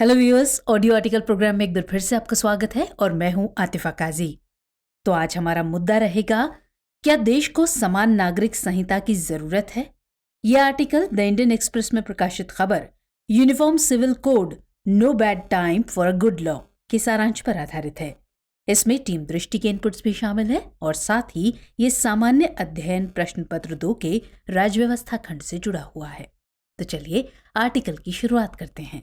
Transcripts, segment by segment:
Hello viewers, audio article program में एक बार फिर से आपका स्वागत है और मैं हूं आतिफा काजी। तो आज हमारा मुद्दा रहेगा, क्या देश को समान नागरिक संहिता की जरूरत है। यह आर्टिकल द इंडियन एक्सप्रेस में प्रकाशित खबर uniform civil code no bad time for a good law के सारांश पर आधारित है। इसमें टीम दृष्टि के इनपुट्स भी शामिल है और साथ ही ये सामान्य अध्ययन प्रश्न पत्र 2 के राज्य व्यवस्था खंड से जुड़ा हुआ है। तो चलिए आर्टिकल की शुरुआत करते हैं।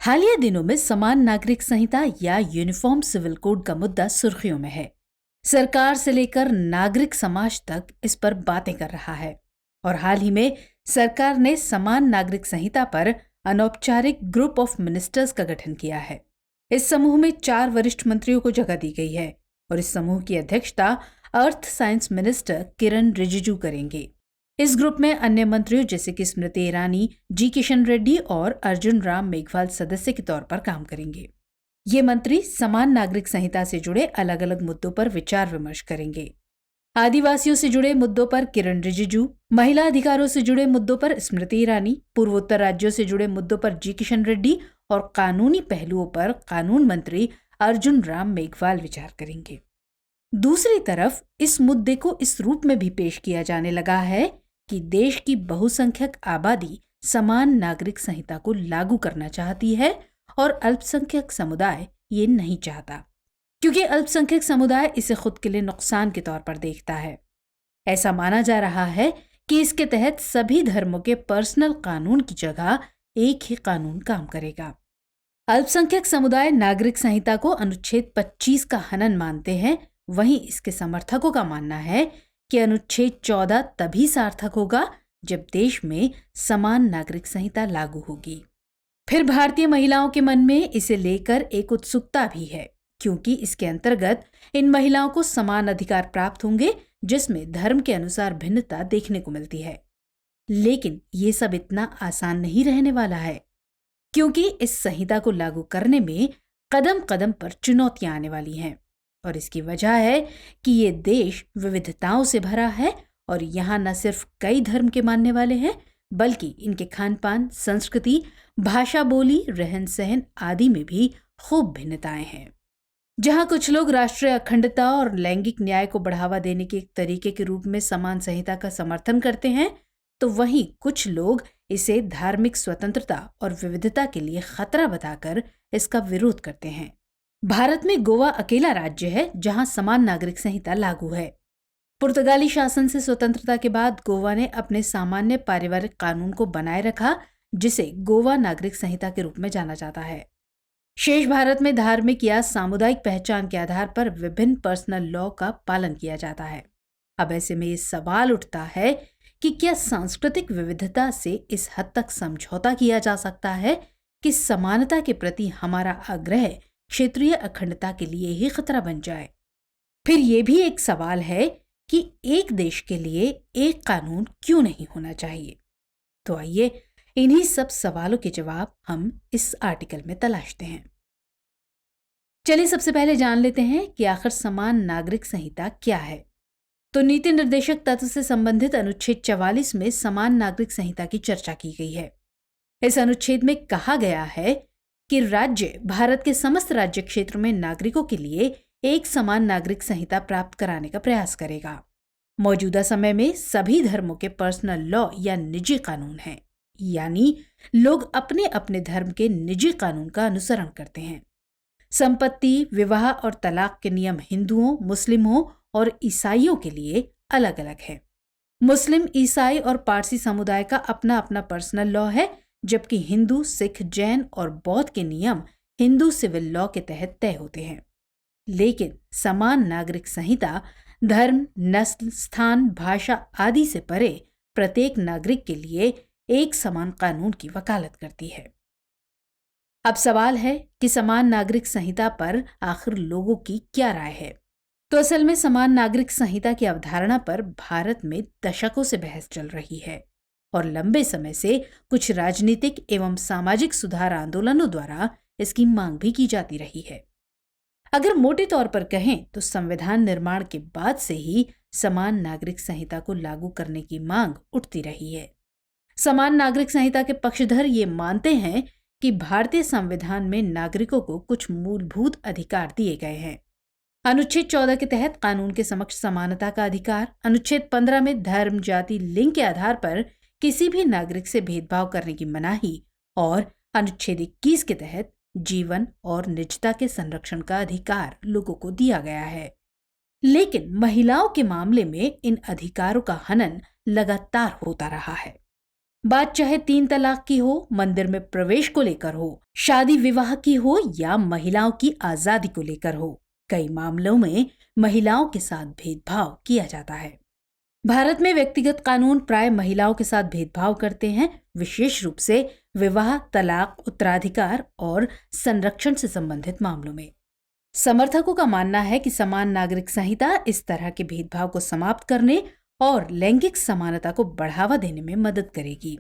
हालिया दिनों में समान नागरिक संहिता या यूनिफॉर्म सिविल कोड का मुद्दा सुर्खियों में है। सरकार से लेकर नागरिक समाज तक इस पर बातें कर रहा है और हाल ही में सरकार ने समान नागरिक संहिता पर अनौपचारिक ग्रुप ऑफ मिनिस्टर्स का गठन किया है। इस समूह में 4 वरिष्ठ मंत्रियों को जगह दी गई है और इस समूह की अध्यक्षता अर्थ साइंस मिनिस्टर किरण रिजिजू करेंगे। इस ग्रुप में अन्य मंत्रियों जैसे कि स्मृति ईरानी, जी किशन रेड्डी और अर्जुन राम मेघवाल सदस्य के तौर पर काम करेंगे। ये मंत्री समान नागरिक संहिता से जुड़े अलग अलग मुद्दों पर विचार विमर्श करेंगे। आदिवासियों से जुड़े मुद्दों पर किरण रिजिजू, महिला अधिकारों से जुड़े मुद्दों पर स्मृति ईरानी, पूर्वोत्तर राज्यों से जुड़े मुद्दों पर जी किशन रेड्डी और कानूनी पहलुओं पर कानून मंत्री अर्जुन राम मेघवाल विचार करेंगे। दूसरी तरफ इस मुद्दे को इस रूप में भी पेश किया जाने लगा है कि देश की बहुसंख्यक आबादी समान नागरिक संहिता को लागू करना चाहती है और अल्पसंख्यक समुदाय ये नहीं चाहता, क्योंकि अल्पसंख्यक समुदाय इसे खुद के लिए नुकसान के तौर पर देखता है। ऐसा माना जा रहा है कि इसके तहत सभी धर्मों के पर्सनल कानून की जगह एक ही कानून काम करेगा। अल्पसंख्यक समुदाय नागरिक संहिता को अनुच्छेद 25 का हनन मानते हैं, वहीं इसके समर्थकों का मानना है कि अनुच्छेद 14 तभी सार्थक होगा जब देश में समान नागरिक संहिता लागू होगी। फिर भारतीय महिलाओं के मन में इसे लेकर एक उत्सुकता भी है, क्योंकि इसके अंतर्गत इन महिलाओं को समान अधिकार प्राप्त होंगे जिसमें धर्म के अनुसार भिन्नता देखने को मिलती है। लेकिन ये सब इतना आसान नहीं रहने वाला है, क्योंकि इस संहिता को लागू करने में कदम कदम पर चुनौतियां आने वाली हैं और इसकी वजह है कि ये देश विविधताओं से भरा है और यहाँ न सिर्फ कई धर्म के मानने वाले हैं, बल्कि इनके खान पान, संस्कृति, भाषा, बोली, रहन सहन आदि में भी खूब भिन्नताएं हैं। जहाँ कुछ लोग राष्ट्रीय अखंडता और लैंगिक न्याय को बढ़ावा देने के एक तरीके के रूप में समान संहिता का समर्थन करते हैं, तो वहीं कुछ लोग इसे धार्मिक स्वतंत्रता और विविधता के लिए खतरा बताकर इसका विरोध करते हैं। भारत में गोवा अकेला राज्य है जहां समान नागरिक संहिता लागू है। पुर्तगाली शासन से स्वतंत्रता के बाद गोवा ने अपने सामान्य पारिवारिक कानून को बनाए रखा, जिसे गोवा नागरिक संहिता के रूप में जाना जाता है। शेष भारत में धार्मिक या सामुदायिक पहचान के आधार पर विभिन्न पर्सनल लॉ का पालन किया जाता है। अब ऐसे में ये सवाल उठता है कि क्या सांस्कृतिक विविधता से इस हद तक समझौता किया जा सकता है कि समानता के प्रति हमारा आग्रह क्षेत्रीय अखंडता के लिए ही खतरा बन जाए। फिर यह भी एक सवाल है कि एक देश के लिए एक कानून क्यों नहीं होना चाहिए। तो आइए इन्हीं सब सवालों के जवाब हम इस आर्टिकल में तलाशते हैं। चलिए सबसे पहले जान लेते हैं कि आखिर समान नागरिक संहिता क्या है। तो नीति निर्देशक तत्व से संबंधित अनुच्छेद 44 में समान नागरिक संहिता की चर्चा की गई है। इस अनुच्छेद में कहा गया है कि राज्य भारत के समस्त राज्य क्षेत्र में नागरिकों के लिए एक समान नागरिक संहिता प्राप्त कराने का प्रयास करेगा। मौजूदा समय में सभी धर्मों के पर्सनल लॉ या निजी कानून हैं, यानी लोग अपने अपने धर्म के निजी कानून का अनुसरण करते हैं। संपत्ति, विवाह और तलाक के नियम हिंदुओं, मुस्लिमों और ईसाइयों के लिए अलग अलग है। मुस्लिम, ईसाई और पारसी समुदाय का अपना अपना पर्सनल लॉ है, जबकि हिंदू, सिख, जैन और बौद्ध के नियम हिंदू सिविल लॉ के तहत तय होते हैं। लेकिन समान नागरिक संहिता धर्म, नस्ल, स्थान, भाषा आदि से परे प्रत्येक नागरिक के लिए एक समान कानून की वकालत करती है। अब सवाल है कि समान नागरिक संहिता पर आखिर लोगों की क्या राय है। तो असल में समान नागरिक संहिता की अवधारणा पर भारत में दशकों से बहस चल रही है और लंबे समय से कुछ राजनीतिक एवं सामाजिक सुधार आंदोलनों द्वारा इसकी मांग भी की जाती रही है। अगर मोटे तौर पर कहें तो संविधान निर्माण के बाद से ही समान नागरिक संहिता को लागू करने की मांग उठती रही है। समान नागरिक संहिता के पक्षधर ये मानते हैं कि भारतीय संविधान में नागरिकों को कुछ मूलभूत अधिकार दिए गए हैं। अनुच्छेद 14 के तहत कानून के समक्ष समानता का अधिकार, अनुच्छेद 15 में धर्म, जाति, लिंग के आधार पर किसी भी नागरिक से भेदभाव करने की मनाही और अनुच्छेद 21 के तहत जीवन और निजता के संरक्षण का अधिकार लोगों को दिया गया है। लेकिन महिलाओं के मामले में इन अधिकारों का हनन लगातार होता रहा है। बात चाहे 3 तलाक की हो, मंदिर में प्रवेश को लेकर हो, शादी विवाह की हो या महिलाओं की आजादी को लेकर हो, कई मामलों में महिलाओं के साथ भेदभाव किया जाता है। भारत में व्यक्तिगत कानून प्राय महिलाओं के साथ भेदभाव करते हैं, विशेष रूप से विवाह, तलाक, उत्तराधिकार और संरक्षण से संबंधित मामलों में। समर्थकों का मानना है कि समान नागरिक संहिता इस तरह के भेदभाव को समाप्त करने और लैंगिक समानता को बढ़ावा देने में मदद करेगी।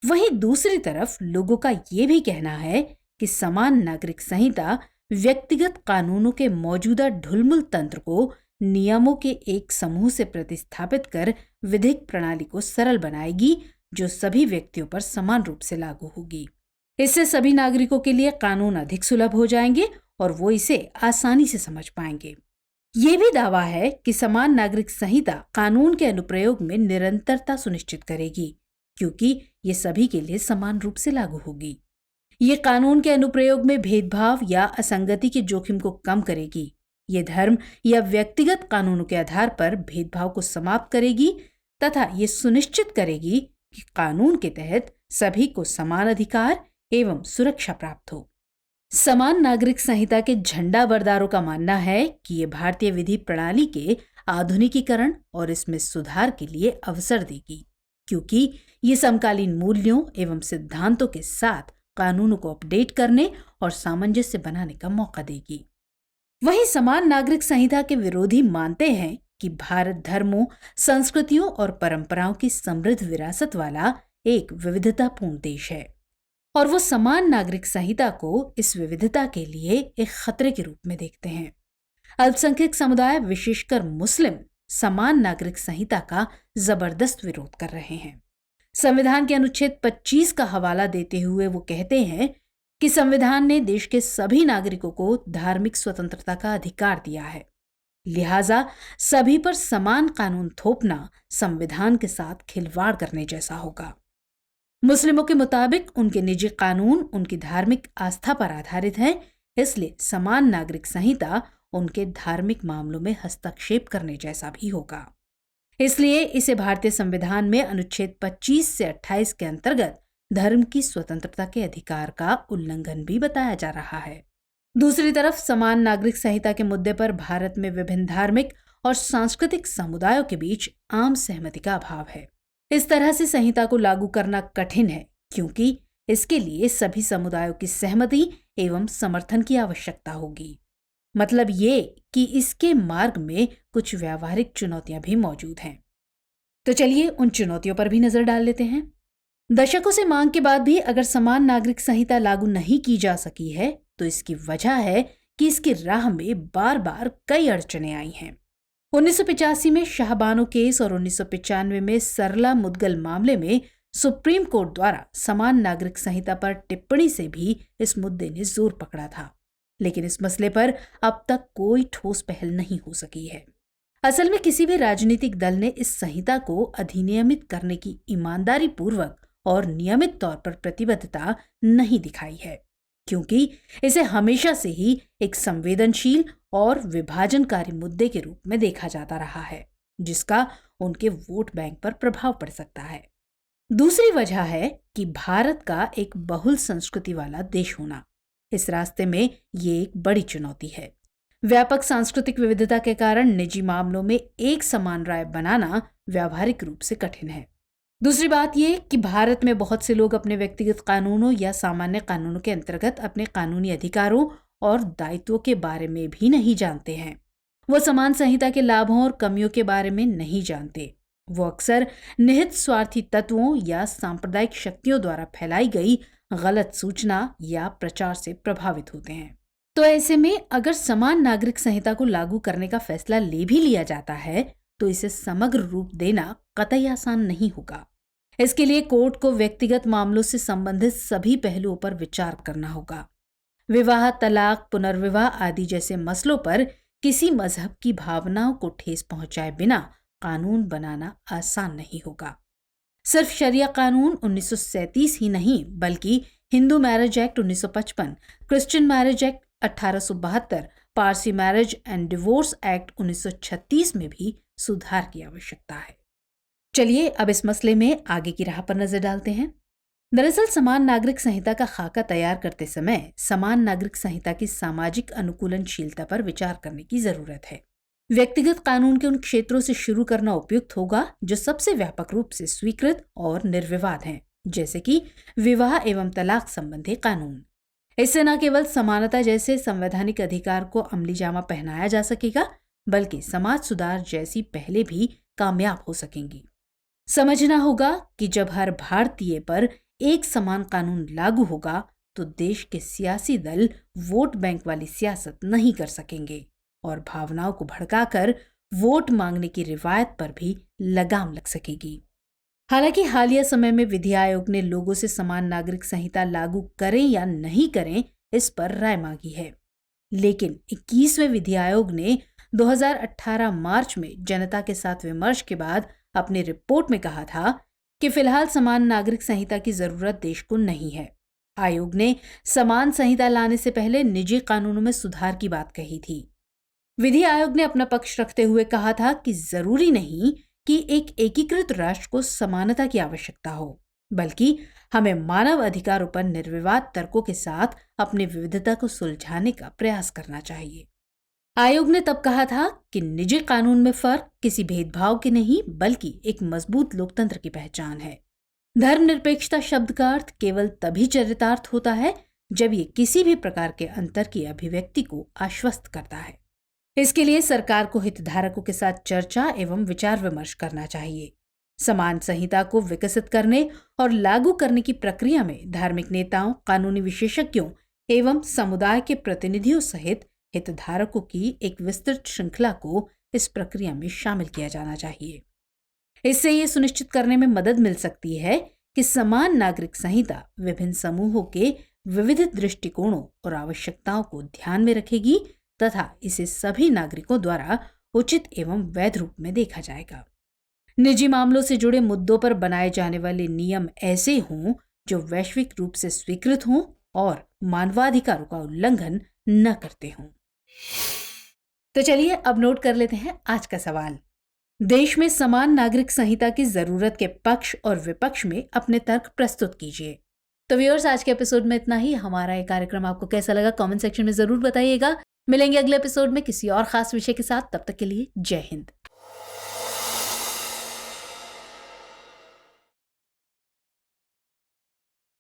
वहीं दूसरी तरफ लोगों का ये भी कहना है कि समान नागरिक संहिता व्यक्तिगत कानूनों के मौजूदा ढुलमुल तंत्र को नियमों के एक समूह से प्रतिस्थापित कर विधिक प्रणाली को सरल बनाएगी, जो सभी व्यक्तियों पर समान रूप से लागू होगी। इससे सभी नागरिकों के लिए कानून अधिक सुलभ हो जाएंगे और वो इसे आसानी से समझ पाएंगे। ये भी दावा है कि समान नागरिक संहिता कानून के अनुप्रयोग में निरंतरता सुनिश्चित करेगी, क्योंकि ये सभी के लिए समान रूप से लागू होगी। ये कानून के अनुप्रयोग में भेदभाव या असंगति के जोखिम को कम करेगी। ये धर्म या व्यक्तिगत कानूनों के आधार पर भेदभाव को समाप्त करेगी तथा ये सुनिश्चित करेगी कि कानून के तहत सभी को समान अधिकार एवं सुरक्षा प्राप्त हो। समान नागरिक संहिता के झंडा बरदारों का मानना है कि ये भारतीय विधि प्रणाली के आधुनिकीकरण और इसमें सुधार के लिए अवसर देगी, क्योंकि ये समकालीन मूल्यों एवं सिद्धांतों के साथ कानूनों को अपडेट करने और सामंजस्य बनाने का मौका देगी। वहीं समान नागरिक संहिता के विरोधी मानते हैं कि भारत धर्मों, संस्कृतियों और परंपराओं की समृद्ध विरासत वाला एक विविधतापूर्ण देश है और वो समान नागरिक संहिता को इस विविधता के लिए एक खतरे के रूप में देखते हैं। अल्पसंख्यक समुदाय, विशेषकर मुस्लिम, समान नागरिक संहिता का जबरदस्त विरोध कर रहे हैं। संविधान के अनुच्छेद 25 का हवाला देते हुए वो कहते हैं कि संविधान ने देश के सभी नागरिकों को धार्मिक स्वतंत्रता का अधिकार दिया है, लिहाजा सभी पर समान कानून थोपना संविधान के साथ खिलवाड़ करने जैसा होगा। मुस्लिमों के मुताबिक उनके निजी कानून उनकी धार्मिक आस्था पर आधारित हैं, इसलिए समान नागरिक संहिता उनके धार्मिक मामलों में हस्तक्षेप करने जैसा भी होगा। इसलिए इसे भारतीय संविधान में अनुच्छेद 25 से 28 के अंतर्गत धर्म की स्वतंत्रता के अधिकार का उल्लंघन भी बताया जा रहा है। दूसरी तरफ समान नागरिक संहिता के मुद्दे पर भारत में विभिन्न धार्मिक और सांस्कृतिक समुदायों के बीच आम सहमति का अभाव है। इस तरह से संहिता को लागू करना कठिन है, क्योंकि इसके लिए सभी समुदायों की सहमति एवं समर्थन की आवश्यकता होगी। मतलब ये कि इसके मार्ग में कुछ व्यावहारिक चुनौतियां भी मौजूद हैं। तो चलिए उन चुनौतियों पर भी नजर डाल लेते हैं। दशकों से मांग के बाद भी अगर समान नागरिक संहिता लागू नहीं की जा सकी है, तो इसकी वजह है कि इसकी राह में बार बार कई अड़चनें आई हैं। 1985 में शाहबानो केस और 1995 में सरला मुदगल मामले में सुप्रीम कोर्ट द्वारा समान नागरिक संहिता पर टिप्पणी से भी इस मुद्दे ने जोर पकड़ा था, लेकिन इस मसले पर अब तक कोई ठोस पहल नहीं हो सकी है। असल में किसी भी राजनीतिक दल ने इस संहिता को अधिनियमित करने की ईमानदारी पूर्वक और नियमित तौर पर प्रतिबद्धता नहीं दिखाई है, क्योंकि इसे हमेशा से ही एक संवेदनशील और विभाजनकारी मुद्दे के रूप में देखा जाता रहा है, जिसका उनके वोट बैंक पर प्रभाव पड़ सकता है। दूसरी वजह है कि भारत का एक बहुल संस्कृति वाला देश होना। इस रास्ते में ये एक बड़ी चुनौती है। व्यापक सांस्कृतिक विविधता के कारण निजी मामलों में एक समान राय बनाना व्यावहारिक रूप से कठिन है। दूसरी बात यह कि भारत में बहुत से लोग अपने व्यक्तिगत कानूनों या सामान्य कानूनों के अंतर्गत अपने कानूनी अधिकारों और दायित्वों के बारे में भी नहीं जानते हैं। वो समान संहिता के लाभों और कमियों के बारे में नहीं जानते। वो अक्सर निहित स्वार्थी तत्वों या सांप्रदायिक शक्तियों द्वारा फैलाई गई गलत सूचना या प्रचार से प्रभावित होते हैं। तो ऐसे में अगर समान नागरिक संहिता को लागू करने का फैसला ले भी लिया जाता है तो इसे समग्र रूप देना कतई आसान नहीं होगा। इसके लिए कोर्ट को व्यक्तिगत मामलों से संबंधित सभी पहलुओं पर विचार करना होगा। विवाह, तलाक, पुनर्विवाह आदि जैसे मसलों पर किसी मजहब की भावनाओं को ठेस पहुंचाए बिना कानून बनाना आसान नहीं होगा। सिर्फ शरिया कानून 1937 ही नहीं बल्कि Hindu marriage act 1955, Christian marriage act 1872, Parsi marriage and divorce act 1936 में भी सुधार की आवश्यकता है। चलिए अब इस मसले में आगे की राह पर नजर डालते हैं। दरअसल समान नागरिक संहिता का खाका तैयार करते समय समान नागरिक संहिता की सामाजिक अनुकूलनशीलता पर विचार करने की जरूरत है। व्यक्तिगत कानून के उन क्षेत्रों से शुरू करना उपयुक्त होगा जो सबसे व्यापक रूप से स्वीकृत और निर्विवाद हैं, जैसे कि विवाह एवं तलाक संबंधी कानून। इससे न केवल समानता जैसे संवैधानिक अधिकार को अमली जामा पहनाया जा सकेगा बल्कि समाज सुधार जैसी पहले भी कामयाब हो सकेंगी। समझना होगा कि जब हर भारतीय पर एक समान कानून लागू होगा तो देश के सियासी दल वोट बैंक वाली सियासत नहीं कर सकेंगे और भावनाओं को भड़काकर वोट मांगने की रिवायत पर भी लगाम लग सकेगी। हालांकि हालिया समय में विधि आयोग ने लोगों से समान नागरिक संहिता लागू करें या नहीं करें इस पर राय मांगी है, लेकिन 21वें विधि आयोग ने 2018 मार्च में जनता के साथ विमर्श के बाद अपनी रिपोर्ट में कहा था कि फिलहाल समान नागरिक संहिता की जरूरत देश को नहीं है। आयोग ने समान संहिता लाने से पहले निजी कानूनों में सुधार की बात कही थी। विधि आयोग ने अपना पक्ष रखते हुए कहा था कि जरूरी नहीं कि एक एकीकृत राष्ट्र को समानता की आवश्यकता हो, बल्कि हमें मानव अधिकारों पर निर्विवाद तर्कों के साथ अपनी विविधता को सुलझाने का प्रयास करना चाहिए। आयोग ने तब कहा था कि निजी कानून में फर्क किसी भेदभाव के नहीं बल्कि एक मजबूत लोकतंत्र की पहचान है। धर्मनिरपेक्षता शब्द का अर्थ केवल तभी चरितार्थ होता है जब ये किसी भी प्रकार के अंतर की अभिव्यक्ति को आश्वस्त करता है। इसके लिए सरकार को हितधारकों के साथ चर्चा एवं विचार विमर्श करना चाहिए। समान संहिता को विकसित करने और लागू करने की प्रक्रिया में धार्मिक नेताओं, कानूनी विशेषज्ञों एवं समुदाय के प्रतिनिधियों सहित हितधारकों की एक विस्तृत श्रृंखला को इस प्रक्रिया में शामिल किया जाना चाहिए। इससे ये सुनिश्चित करने में मदद मिल सकती है कि समान नागरिक संहिता विभिन्न समूहों के विविध दृष्टिकोणों और आवश्यकताओं को ध्यान में रखेगी तथा इसे सभी नागरिकों द्वारा उचित एवं वैध रूप में देखा जाएगा। निजी मामलों से जुड़े मुद्दों पर बनाए जाने वाले नियम ऐसे हों जो वैश्विक रूप से स्वीकृत हों और मानवाधिकारों का उल्लंघन न करते हों। तो चलिए अब नोट कर लेते हैं आज का सवाल। देश में समान नागरिक संहिता की जरूरत के पक्ष और विपक्ष में अपने तर्क प्रस्तुत कीजिए। तो व्यूअर्स, आज के एपिसोड में इतना ही। हमारा ये कार्यक्रम आपको कैसा लगा कमेंट सेक्शन में जरूर बताइएगा। मिलेंगे अगले एपिसोड में किसी और खास विषय के साथ। तब तक के लिए जय हिंद।